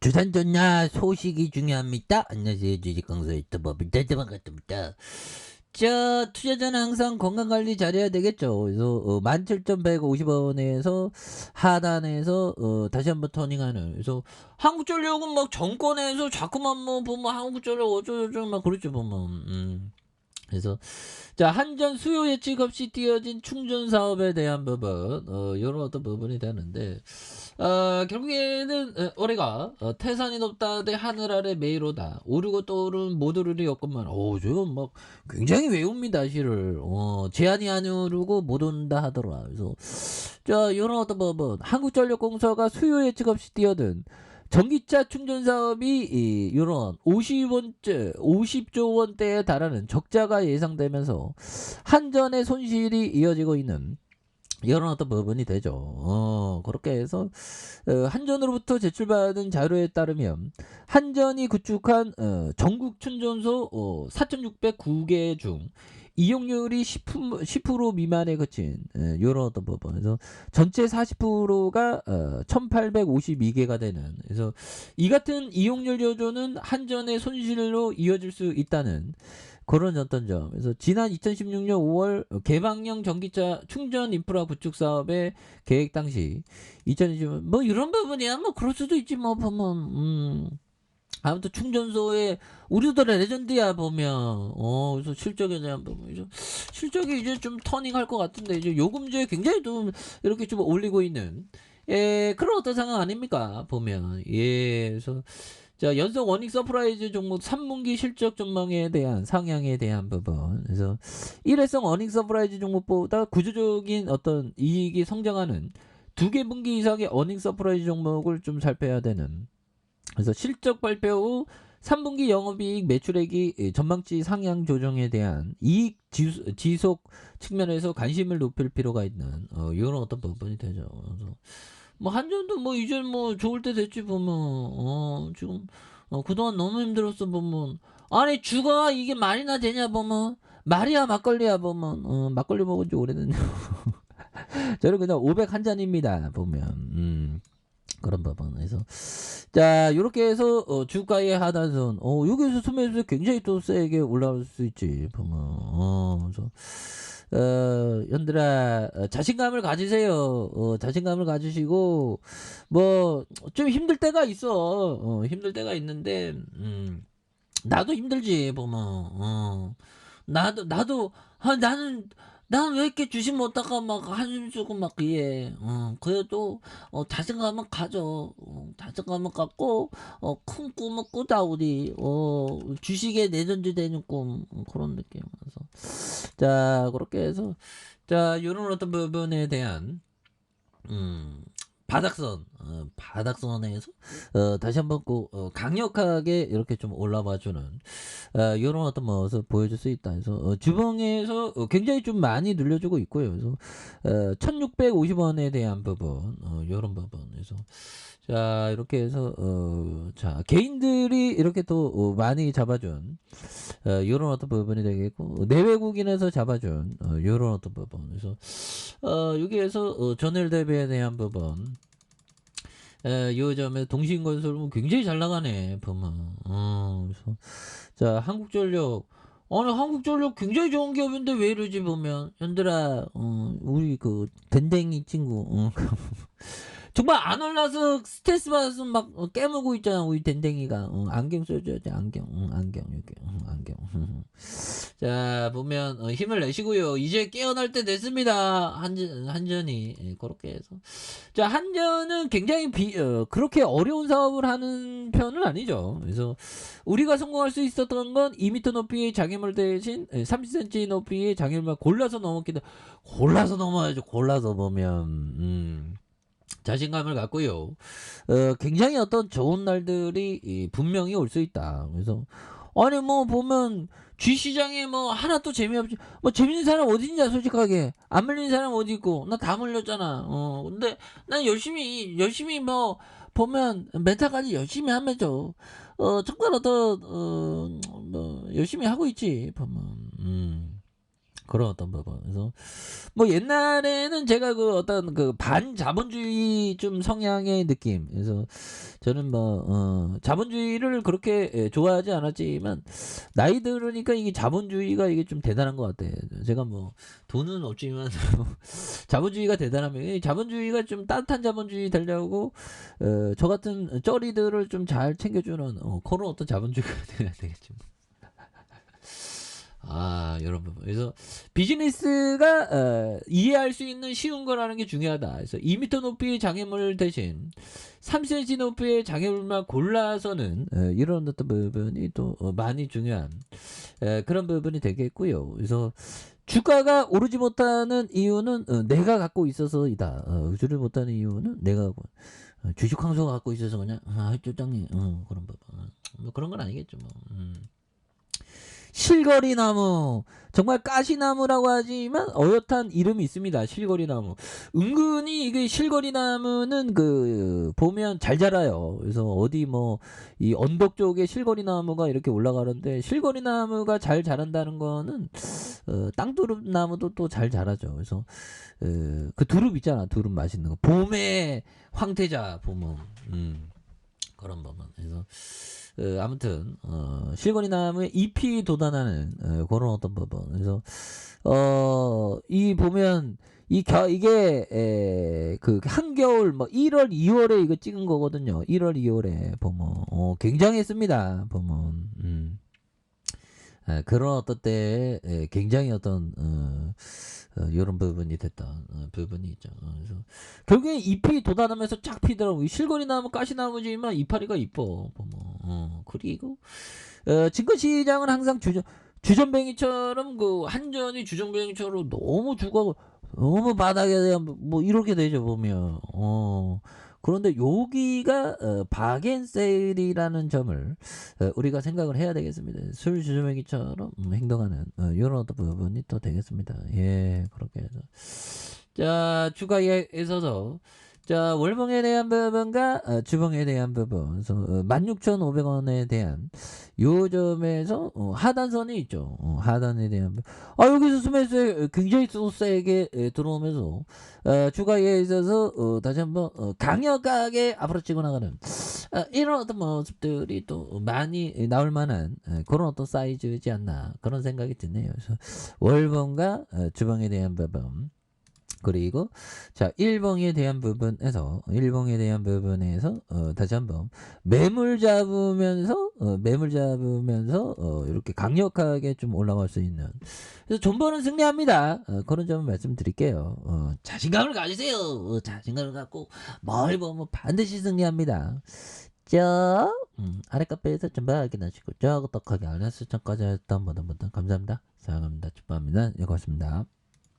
주산전야 소식이 중요합니다. 안녕하세요. 주식강사 유튜버 민달대만 같습니다. 자, 투자자는 항상 건강관리 잘해야 되겠죠. 그래서 17,150원에서 하단에서 다시 한번 터닝하는. 그래서 한국전력은 막 정권에서 자꾸만 뭐 보면 한국전력 어쩌고저쩌고 막 그렇죠 보면. 그래서 자, 한전 수요 예측 없이 띄어진 충전 사업에 대한 부분, 이런 어떤 부분이 되는데, 결국에는 올해가 태산이 높다 대 하늘 아래 메이로다 오르고 떠오른 모두르리 였건만, 지금 막 굉장히 외웁니다 시를. 제한이 안 오르고 못 온다 하더라. 그래서 자, 이런 어떤 부분, 한국전력공사가 수요 예측 없이 뛰어든 전기차 충전 사업이 이런 50조 원대에 달하는 적자가 예상되면서 한전의 손실이 이어지고 있는 이런 어떤 부분이 되죠. 그렇게 해서 한전으로부터 제출받은 자료에 따르면 한전이 구축한 전국 충전소 4,609개 중 이용률이 10% 미만에 그친 이런 어떤 부분. 그래서 전체 40%가 1,852개가 되는. 그래서 이 같은 이용률 여조는 한전의 손실로 이어질 수 있다는 그런 어떤 점. 그래서 지난 2016년 5월 개방형 전기차 충전 인프라 구축 사업의 계획 당시 2020년 뭐 이런 부분이야 뭐 그럴 수도 있지 뭐 보면. 아무튼 충전소에 우리들의 레전드야 보면. 그래서 실적에 대한 부분, 이제 실적이 이제 좀 터닝할 것 같은데 이제 요금제 굉장히 좀 이렇게 좀 올리고 있는 그런 어떤 상황 아닙니까 보면. 그래서 자, 연속 원익 서프라이즈 종목 3분기 실적 전망에 대한 상향에 대한 부분. 그래서 일회성 원익 서프라이즈 종목보다 구조적인 어떤 이익이 성장하는 두 개 분기 이상의 어닝 서프라이즈 종목을 좀 살펴야 되는. 그래서 실적 발표 후 3분기 영업이익 매출액이 전망치 상향 조정에 대한 이익 지속 측면에서 관심을 높일 필요가 있는 이런 어떤 부분이 되죠. 그래서 뭐 한전도 뭐 이제 뭐 좋을 때 됐지 보면. 지금 그동안 너무 힘들었어 보면. 아니 주가 이게 말이나 되냐 보면. 말이야 막걸리야 보면. 막걸리 먹은 지 오래됐네. 저는 그냥 500 한 잔입니다 보면. 그런 부분에서 자, 요렇게 해서 주가의 하단선, 여기서 수매수 굉장히 또 세게 올라올 수 있지 보면. 그래서 연들아, 자신감을 가지세요. 자신감을 가지시고 뭐 좀 힘들 때가 있어. 힘들 때가 있는데 나도 힘들지 보면. 나도 나는 왜 이렇게 주식 못다가 막 한숨 쉬고 막 그래. 그래도 자신감은 가져. 자신감은 갖고 큰 꿈을 꾸다 우리. 주식에 내전주 되는 꿈. 그런 느낌. 그래서 자, 그렇게 해서 자, 요런 어떤 부분에 대한 음, 바닥선에서 다시 한번 강력하게 이렇게 좀 올라와주는 이런 어떤 모습 보여줄 수 있다. 그래서 주봉에서 굉장히 좀 많이 늘려주고 있고요. 그래서 1,650원에 대한 부분, 이런 부분에서 자, 이렇게 해서 자, 개인들이 이렇게 또 많이 잡아준 이런 어떤 부분이 되겠고, 내외국인에서 잡아준 이런 어떤 부분. 그래서 여기에서 전일 대비에 대한 부분. 요 점에 동신건설은 굉장히 잘 나가네 보면. 그래서 자, 한국전력. 아니 한국전력 굉장히 좋은 기업인데 왜 이러지 보면. 현들아, 우리 그 댕댕이 친구, 정말 안 올라서 스트레스 받아서 막 깨물고 있잖아 우리 댕댕이가. 안경 써줘야 돼. 안경. 안경 여기. 안경. 자, 보면 힘을 내시고요. 이제 깨어날 때 됐습니다. 한전이. 그렇게 해서 자, 한전은 굉장히 그렇게 어려운 사업을 하는 편은 아니죠. 그래서 우리가 성공할 수 있었던 건 2m 높이의 장애물 대신 30cm 높이의 장애물만 골라서 넘었기 때문에. 골라서 넘어야죠. 골라서 보면. 자신감을 갖고요. 굉장히 어떤 좋은 날들이 분명히 올 수 있다. 그래서 아니 뭐 보면 G시장에 뭐 하나도 재미없지. 뭐 재밌는 사람 어디 있냐 솔직하게. 안 물리는 사람 어디 있고. 나 다 물렸잖아. 근데 난 열심히 뭐 보면 멘탈까지 열심히 하면서 정말 어떤 뭐 열심히 하고 있지 보면. 그런 어떤 부분. 그래서 뭐 옛날에는 제가 그 어떤 그 반자본주의 좀 성향의 느낌. 그래서 저는 뭐 자본주의를 그렇게 좋아하지 않았지만 나이 들으니까 이게 자본주의가 이게 좀 대단한 것 같아. 제가 뭐 돈은 없지만 자본주의가 대단하면 이 자본주의가 좀 따뜻한 자본주의 되려고 저 같은 쩌리들을 좀 잘 챙겨주는 그런 어떤 자본주의가 돼야 되겠죠. 아, 여러분. 그래서 비즈니스가 이해할 수 있는 쉬운 거라는 게 중요하다. 그래서 2m 높이의 장애물 대신 3cm 높이의 장애물만 골라서는 이런 어떤 부분이 또 많이 중요한 그런 부분이 되겠고요. 그래서 주가가 오르지 못하는 이유는 내가 갖고 있어서이다. 우주를 못하는 이유는 내가 주식 황소가 갖고 있어서 그냥 쪼장님 그런 부분. 뭐 그런 건 아니겠죠. 뭐. 실거리나무 정말 가시나무라고 하지만 어엿한 이름이 있습니다. 실거리나무. 은근히 이게 실거리나무는 그 보면 잘 자라요. 그래서 어디 뭐 이 언덕 쪽에 실거리나무가 이렇게 올라가는데 실거리나무가 잘 자란다는 거는 땅두릅나무도 또 잘 자라죠. 그래서 그 두릅 있잖아. 두릅 맛있는 거. 봄에 황태자 보면 그런 부분. 그래서 아무튼 실거리나무에 잎이 돋아나는 그런 어떤 부분. 그래서 이 보면 이게 그 한겨울 뭐 1월 2월에 이거 찍은 거거든요. 1월 2월에 보면 굉장했습니다. 보면 그런 어떤 때에 굉장히 어떤 이런 부분이 됐던 부분이 있죠. 그래서 결국에 잎이 돋아나면서 쫙 피더라고. 실거리나무 가시나무지만 이파리가 이뻐. 보면 그리고 증권시장은 항상 주전뱅이처럼 그 한전이 주전뱅이처럼 너무 주가가 너무 바닥에 대한 뭐 이렇게 되죠 보면. 그런데 여기가 바겐세일이라는 점을 우리가 생각을 해야 되겠습니다. 술 주전뱅이처럼 행동하는 이런 어떤 부분이 또 되겠습니다. 예, 그렇게 해서 자 주가에 있어서 자 월봉에 대한 부분과 주봉에 대한 부분, 그래서 16,500원에 대한 요 점에서 하단선이 있죠. 하단에 대한 여기서 스매스 굉장히 또 세게 들어오면서 주가에 있어서 다시 한번 강력하게 앞으로 치고 나가는 이런 어떤 모습들이 또 많이 나올 만한 그런 어떤 사이즈이지 않나 그런 생각이 드네요. 그래서 월봉과 주봉에 대한 부분, 그리고 자 일봉에 대한 부분에서 다시 한번 매물 잡으면서 이렇게 강력하게 좀 올라갈 수 있는, 그래서 존버는 승리합니다. 그런 점을 말씀드릴게요. 자신감을 가지세요. 자신감을 갖고 뭘 보면 반드시 승리합니다. 자 아래 카페에서 존버 확인하시고 저 떡하게 알람 설정까지 했던 모든 분들 감사합니다. 사랑합니다. 축복합니다. 예, 고맙습니다.